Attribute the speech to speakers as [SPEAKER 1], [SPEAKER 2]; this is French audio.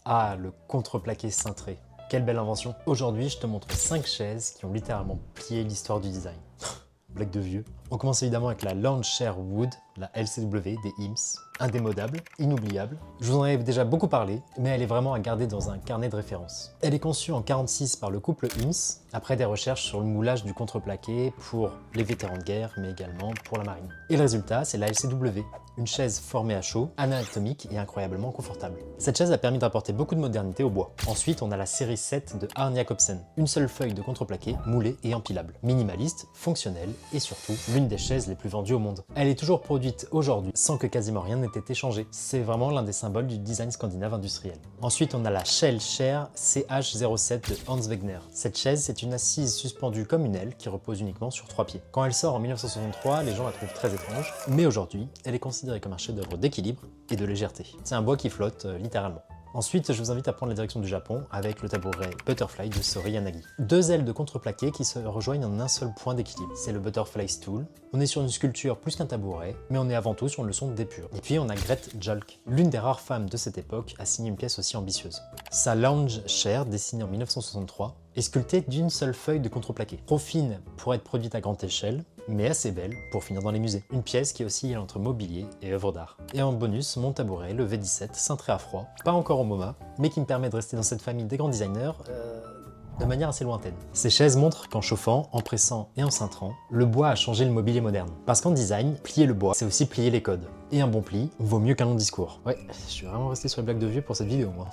[SPEAKER 1] Ah, le contreplaqué cintré. Quelle belle invention. Aujourd'hui, je te montre 5 chaises qui ont littéralement plié l'histoire du design. Blague de vieux. On commence évidemment avec la Lounge Chair Wood, la LCW des IMS. Indémodable, inoubliable. Je vous en avais déjà beaucoup parlé, mais elle est vraiment à garder dans un carnet de référence. Elle est conçue en 46 par le couple IMS, après des recherches sur le moulage du contreplaqué pour les vétérans de guerre, mais également pour la marine. Et le résultat, c'est la LCW, une chaise formée à chaud, anatomique et incroyablement confortable. Cette chaise a permis d'apporter beaucoup de modernité au bois. Ensuite, on a la série 7 de Arne Jacobsen, une seule feuille de contreplaqué, moulée et empilable. Minimaliste, fonctionnelle et surtout, l'une des chaises les plus vendues au monde. Elle est toujours produite aujourd'hui, sans que quasiment rien n'ait été changé. C'est vraiment l'un des symboles du design scandinave industriel. Ensuite, on a la Shell Chair CH07 de Hans Wegner. Cette chaise, c'est une assise suspendue comme une aile qui repose uniquement sur 3 pieds. Quand elle sort en 1963, les gens la trouvent très étrange, mais aujourd'hui, elle est considérée comme un chef-d'œuvre d'équilibre et de légèreté. C'est un bois qui flotte, littéralement. Ensuite, je vous invite à prendre la direction du Japon avec le tabouret Butterfly de Sori Yanagi. Deux ailes de contreplaqué qui se rejoignent en un seul point d'équilibre. C'est le Butterfly Stool. On est sur une sculpture plus qu'un tabouret, mais on est avant tout sur une leçon d'épure. Et puis on a Grete Jalk, l'une des rares femmes de cette époque à signer une pièce aussi ambitieuse. Sa Lounge Chair, dessinée en 1963, est sculptée d'une seule feuille de contreplaqué. Trop fine pour être produite à grande échelle, mais assez belle pour finir dans les musées. Une pièce qui oscille entre mobilier et œuvre d'art. Et en bonus, mon tabouret, le V17, cintré à froid, pas encore au MoMA, mais qui me permet de rester dans cette famille des grands designers, de manière assez lointaine. Ces chaises montrent qu'en chauffant, en pressant et en cintrant, le bois a changé le mobilier moderne. Parce qu'en design, plier le bois, c'est aussi plier les codes. Et un bon pli vaut mieux qu'un long discours. Ouais, je suis vraiment resté sur les blagues de vieux pour cette vidéo, moi.